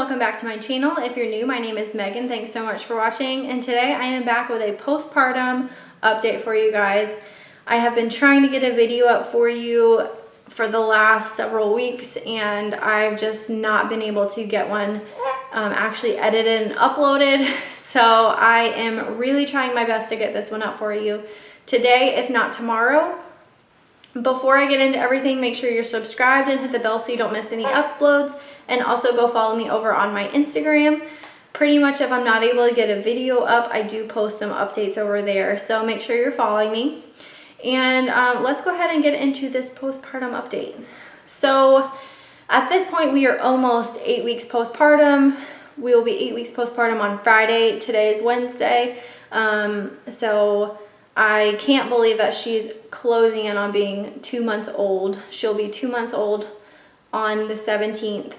welcome back to my channel. If you're new, my name is Megan. Thanks so much for watching, and today I am back with a postpartum update for you guys. I have been trying to get a video up for you for the last several weeks, and I've just not been able to get one actually edited and uploaded, so I am really trying my best to get this one up for you today, if not tomorrow. Before I get into everything, make sure you're subscribed and hit the bell so you don't miss any uploads, and also go follow me over on my Instagram. Pretty much if I'm not able to get a video up, I do post some updates over there, so make sure you're following me. And let's go ahead and get into this postpartum update. So at this point, we are almost 8 weeks postpartum. We will be 8 weeks postpartum on Friday. Today is Wednesday. So I can't believe that she's closing in on being 2 months old. She'll be 2 months old on the 17th.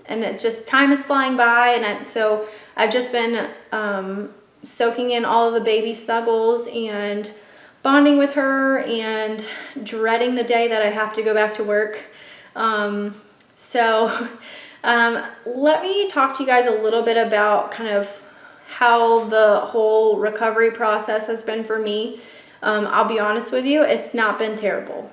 And it just, time is flying by, and so I've just been soaking in all of the baby snuggles and bonding with her and dreading the day that I have to go back to work. Let me talk to you guys a little bit about kind of how the whole recovery process has been for me. I'll be honest with you, it's not been terrible.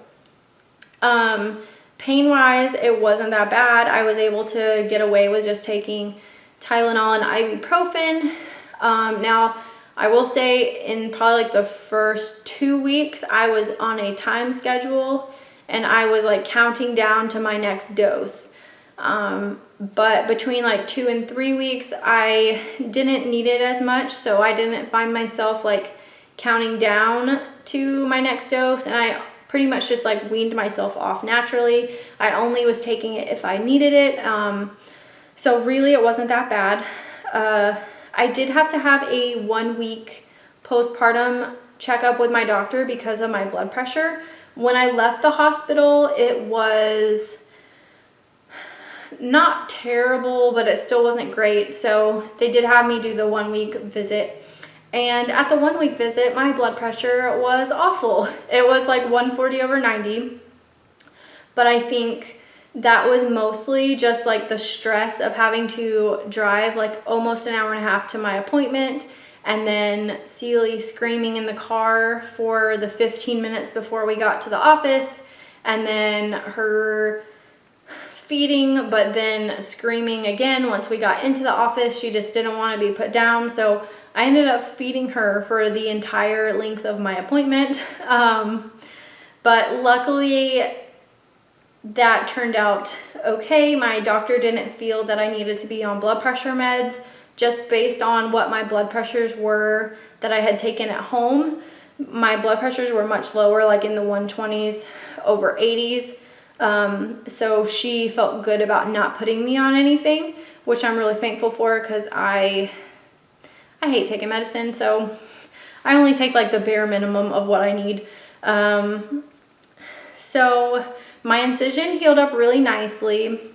Pain-wise, it wasn't that bad. I was able to get away with just taking Tylenol and ibuprofen. Now, I will say in probably like the first 2 weeks, I was on a time schedule and I was like counting down to my next dose. But between like 2 and 3 weeks, I didn't need it as much, so I didn't find myself like counting down to my next dose, and I pretty much just like weaned myself off naturally. I only was taking it if I needed it, so really it wasn't that bad. I did have to have a 1 week postpartum checkup with my doctor because of my blood pressure. When I left the hospital, it was not terrible, but it still wasn't great. So they did have me do the 1 week visit. And at the 1 week visit, my blood pressure was awful. It was like 140/90. But I think that was mostly just like the stress of having to drive like almost an hour and a half to my appointment, and then Celie screaming in the car for the 15 minutes before we got to the office, and then her feeding but then screaming again once we got into the office. She just didn't want to be put down, so I ended up feeding her for the entire length of my appointment. But luckily that turned out okay. My doctor didn't feel that I needed to be on blood pressure meds, just based on what my blood pressures were that I had taken at home. My blood pressures were much lower, like in the 120s over 80s. So she felt good about not putting me on anything, which I'm really thankful for, because I hate taking medicine, so I only take like the bare minimum of what I need. So my incision healed up really nicely.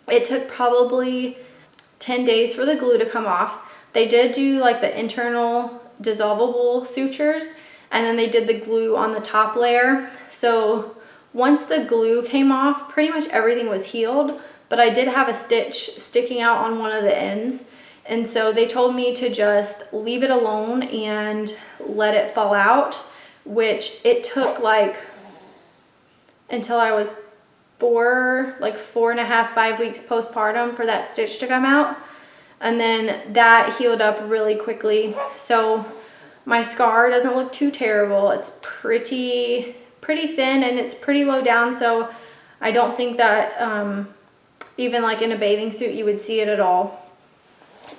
It took probably 10 days for the glue to come off. They did do like the internal dissolvable sutures, and then they did the glue on the top layer. So once the glue came off, pretty much everything was healed, but I did have a stitch sticking out on one of the ends. And so they told me to just leave it alone and let it fall out, which it took like until I was 4.5, 5 weeks postpartum for that stitch to come out. And then that healed up really quickly. So my scar doesn't look too terrible. It's pretty thin and it's pretty low down, so I don't think that even like in a bathing suit you would see it at all.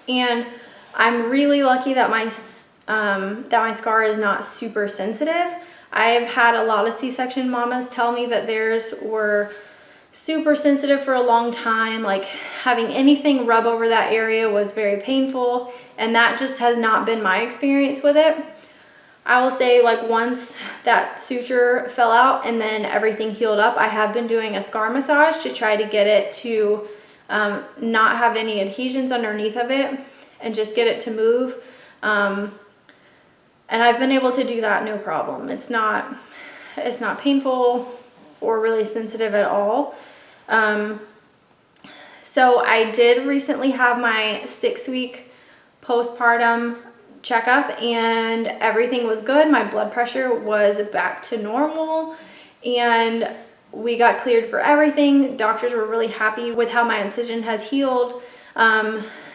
And I'm really lucky that my scar is not super sensitive. I've had a lot of C-section mamas tell me that theirs were super sensitive for a long time. Like having anything rub over that area was very painful, and that just has not been my experience with it. I will say, like, once that suture fell out and then everything healed up, I have been doing a scar massage to try to get it to not have any adhesions underneath of it and just get it to move. And I've been able to do that no problem. It's not painful or really sensitive at all. So I did recently have my 6-week postpartum checkup and everything was good. My blood pressure was back to normal and we got cleared for everything. Doctors were really happy with how my incision had healed.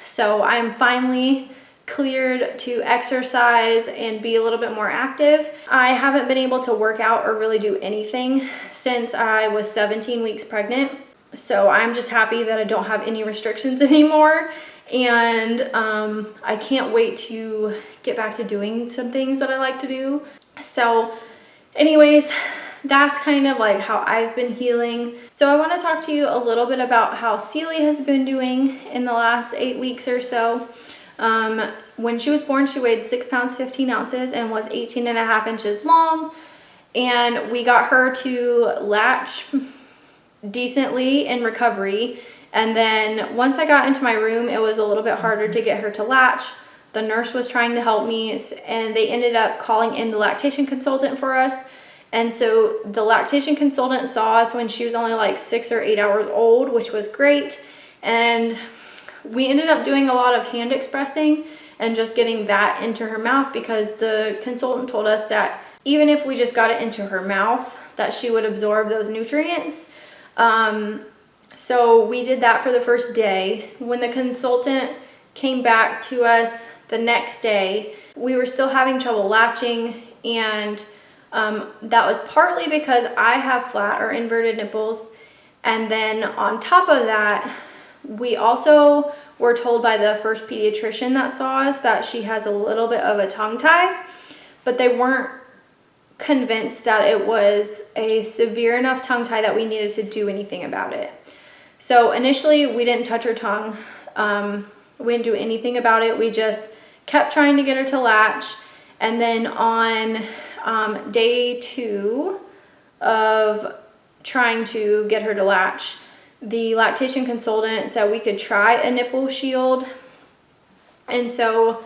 So I'm finally cleared to exercise and be a little bit more active. I haven't been able to work out or really do anything since I was 17 weeks pregnant. So I'm just happy that I don't have any restrictions anymore. And I can't wait to get back to doing some things that I like to do. So anyways, that's kind of like how I've been healing. So I want to talk to you a little bit about how Celie has been doing in the last 8 weeks or so. When she was born, she weighed 6 pounds, 15 ounces and was 18.5 inches long. And we got her to latch decently in recovery. And then once I got into my room, it was a little bit harder to get her to latch. The nurse was trying to help me and they ended up calling in the lactation consultant for us. And so the lactation consultant saw us when she was only like 6 or 8 hours old, which was great. And we ended up doing a lot of hand expressing and just getting that into her mouth because the consultant told us that even if we just got it into her mouth, that she would absorb those nutrients. So we did that for the first day. When the consultant came back to us the next day, we were still having trouble latching, and that was partly because I have flat or inverted nipples. And then on top of that, we also were told by the first pediatrician that saw us that she has a little bit of a tongue tie, but they weren't convinced that it was a severe enough tongue tie that we needed to do anything about it. So initially we didn't touch her tongue. We didn't do anything about it. We just kept trying to get her to latch. And then on day 2 of trying to get her to latch, the lactation consultant said we could try a nipple shield. And so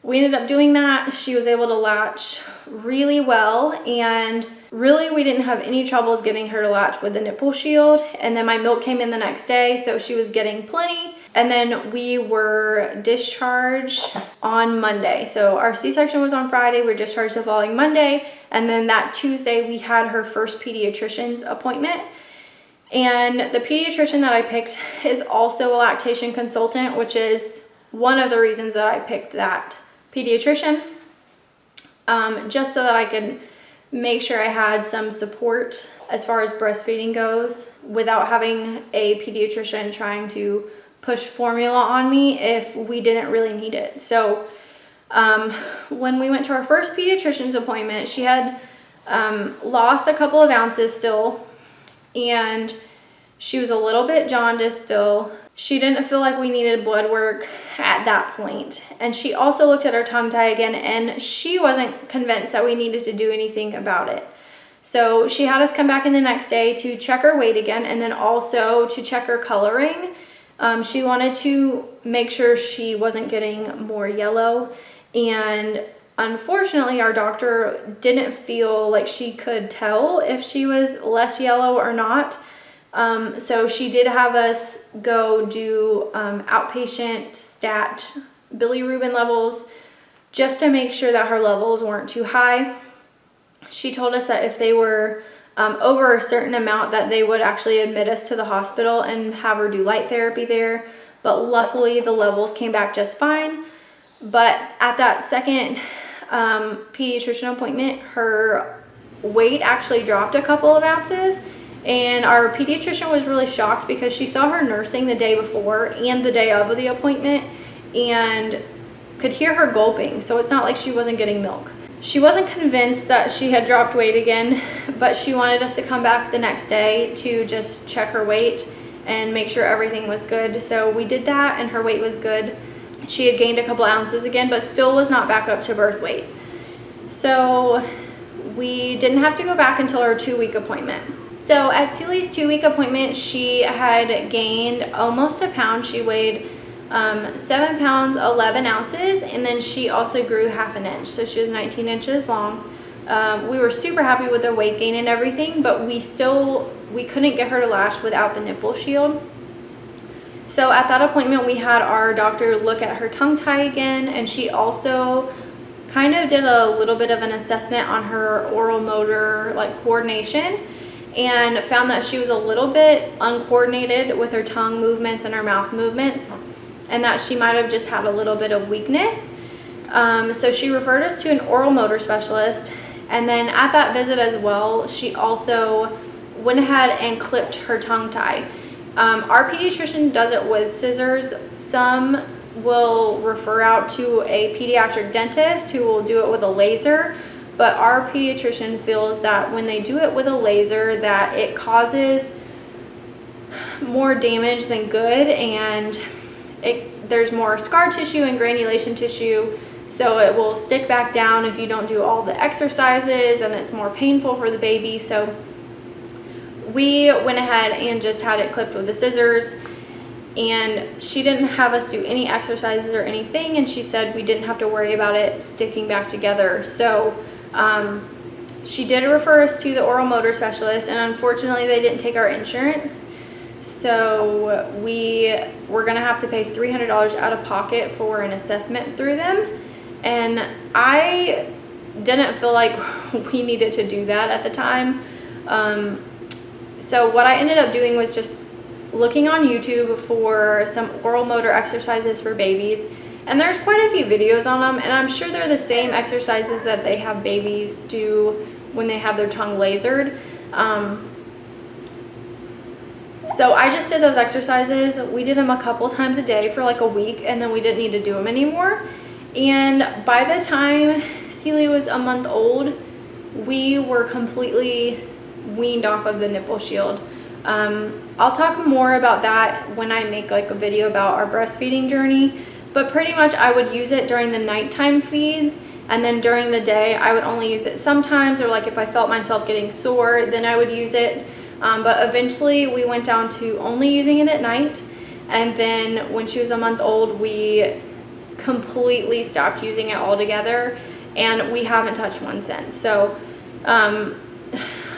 we ended up doing that. She was able to latch really well, and really we didn't have any troubles getting her to latch with the nipple shield. And then my milk came in the next day, so she was getting plenty. And then we were discharged on Monday. So our C-section was on Friday, we were discharged the following Monday, and then that Tuesday we had her first pediatrician's appointment. And the pediatrician that I picked is also a lactation consultant, which is one of the reasons that I picked that pediatrician, just so that I could make sure I had some support as far as breastfeeding goes without having a pediatrician trying to push formula on me if we didn't really need it. So when we went to our first pediatrician's appointment, she had lost a couple of ounces still, and she was a little bit jaundiced still. She didn't feel like we needed blood work at that point. And she also looked at her tongue tie again, and she wasn't convinced that we needed to do anything about it. So she had us come back in the next day to check her weight again, and then also to check her coloring. She wanted to make sure she wasn't getting more yellow, and unfortunately our doctor didn't feel like she could tell if she was less yellow or not. So she did have us go do outpatient stat bilirubin levels just to make sure that her levels weren't too high. She told us that if they were over a certain amount, that they would actually admit us to the hospital and have her do light therapy there. But luckily the levels came back just fine. But at that second pediatrician appointment, her weight actually dropped a couple of ounces. And our pediatrician was really shocked because she saw her nursing the day before and the day of the appointment and could hear her gulping. So it's not like she wasn't getting milk. She wasn't convinced that she had dropped weight again, but she wanted us to come back the next day to just check her weight and make sure everything was good. So we did that, and her weight was good. She had gained a couple ounces again, but still was not back up to birth weight. So we didn't have to go back until her 2-week appointment. So at Celie's 2-week appointment, she had gained almost a pound. She weighed 7 pounds, 11 ounces, and then she also grew half an inch. So she was 19 inches long. We were super happy with her weight gain and everything, but we couldn't get her to latch without the nipple shield. So at that appointment, we had our doctor look at her tongue tie again, and she also kind of did a little bit of an assessment on her oral motor like coordination, and found that she was a little bit uncoordinated with her tongue movements and her mouth movements, and that she might have just had a little bit of weakness. So she referred us to an oral motor specialist, and then at that visit as well, she also went ahead and clipped her tongue tie. Our pediatrician does it with scissors. Some will refer out to a pediatric dentist who will do it with a laser, but our pediatrician feels that when they do it with a laser, that it causes more damage than good, and there's more scar tissue and granulation tissue, so it will stick back down if you don't do all the exercises, and it's more painful for the baby. So we went ahead and just had it clipped with the scissors, and she didn't have us do any exercises or anything, and she said we didn't have to worry about it sticking back together. So she did refer us to the oral motor specialist, and unfortunately they didn't take our insurance, so we were gonna have to pay $300 out of pocket for an assessment through them, and I didn't feel like we needed to do that at the time. So what I ended up doing was just looking on YouTube for some oral motor exercises for babies, and there's quite a few videos on them, and I'm sure they're the same exercises that they have babies do when they have their tongue lasered. So I just did those exercises. We did them a couple times a day for like a week, and then we didn't need to do them anymore. And by the time Celia was a month old, we were completely weaned off of the nipple shield. I'll talk more about that when I make like a video about our breastfeeding journey, but pretty much I would use it during the nighttime feeds, and then during the day I would only use it sometimes, or like if I felt myself getting sore, then I would use it. But eventually we went down to only using it at night, and then when she was a month old, we completely stopped using it altogether, and we haven't touched one since. So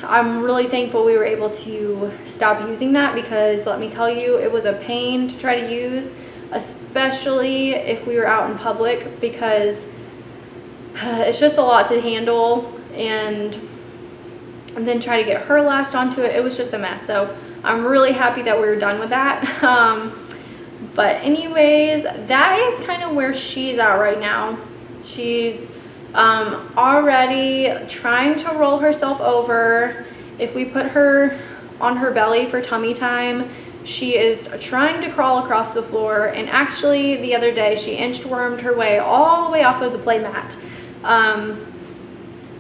I'm really thankful we were able to stop using that, because let me tell you, it was a pain to try to use, especially if we were out in public, because it's just a lot to handle, and then try to get her latched onto it. It was just a mess. So I'm really happy that we were done with that. But anyways, that is kind of where she's at right now. She's already trying to roll herself over. If we put her on her belly for tummy time, she is trying to crawl across the floor, and actually the other day she inchwormed her way all the way off of the play mat.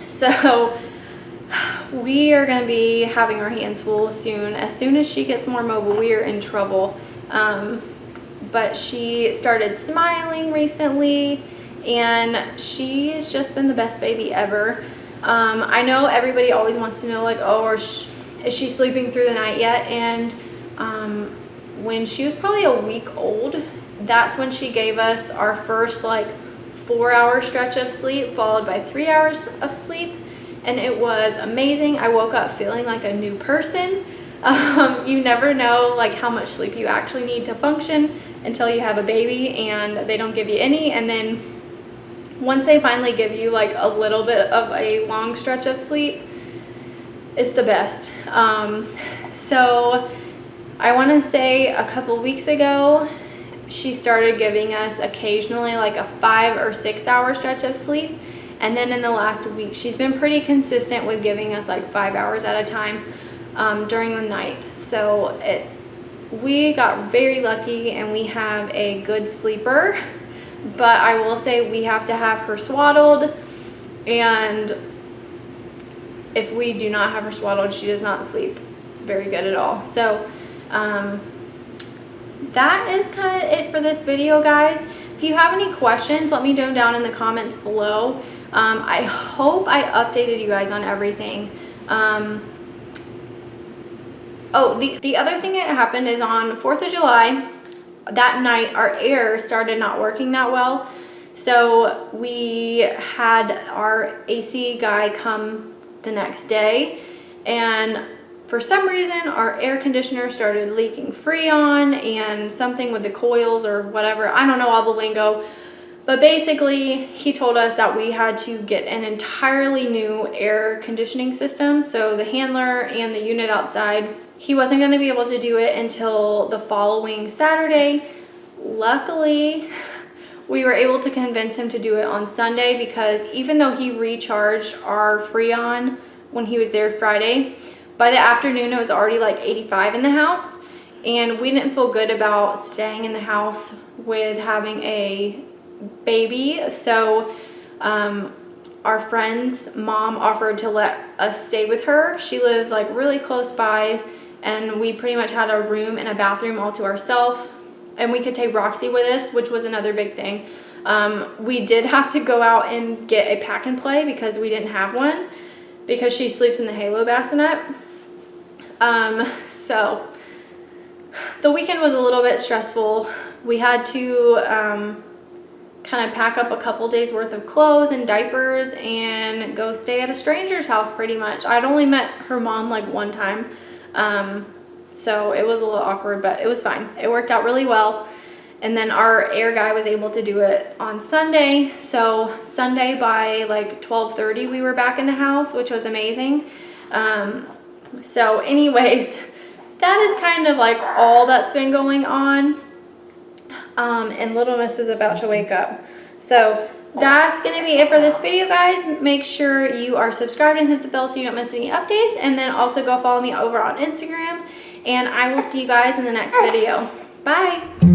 So we are going to be having our hands full soon. As soon as she gets more mobile, we are in trouble. But she started smiling recently, and she's just been the best baby ever. I know everybody always wants to know, like, oh, is she sleeping through the night yet? And when she was probably a week old, that's when she gave us our first like 4-hour stretch of sleep, followed by 3 hours of sleep, and it was amazing. I woke up feeling like a new person. You never know like how much sleep you actually need to function until you have a baby and they don't give you any, and then once they finally give you like a little bit of a long stretch of sleep, it's the best. So I want to say a couple weeks ago she started giving us occasionally like a 5 or 6 hour stretch of sleep, and then in the last week she's been pretty consistent with giving us like 5 hours at a time during the night. So we got very lucky, and we have a good sleeper, but I will say we have to have her swaddled, and if we do not have her swaddled, she does not sleep very good at all. So that is kind of it for this video, guys. If you have any questions, let me know down in the comments below. I hope I updated you guys on everything. Oh, the other thing that happened is on 4th of July, that night our air started not working that well. So we had our AC guy come the next day, and for some reason, our air conditioner started leaking Freon and something with the coils or whatever. I don't know all the lingo. But basically, he told us that we had to get an entirely new air conditioning system. So the handler and the unit outside, he wasn't going to be able to do it until the following Saturday. Luckily, we were able to convince him to do it on Sunday, because even though he recharged our Freon when he was there Friday, by the afternoon it was already like 85 in the house, and we didn't feel good about staying in the house with having a baby. So our friend's mom offered to let us stay with her. She lives like really close by, and we pretty much had a room and a bathroom all to ourselves, and we could take Roxy with us, which was another big thing. We did have to go out and get a pack and play because we didn't have one, because she sleeps in the Halo bassinet. So the weekend was a little bit stressful. We had to kind of pack up a couple days worth of clothes and diapers and go stay at a stranger's house pretty much. I'd only met her mom like one time, so it was a little awkward, but it was fine. It worked out really well. And then our air guy was able to do it on Sunday. So Sunday by like 12:30 we were back in the house, which was amazing. So anyways, that is kind of like all that's been going on. And little miss is about to wake up. So that's going to be it for this video, guys. Make sure you are subscribed and hit the bell so you don't miss any updates. And then also go follow me over on Instagram. And I will see you guys in the next video. Bye.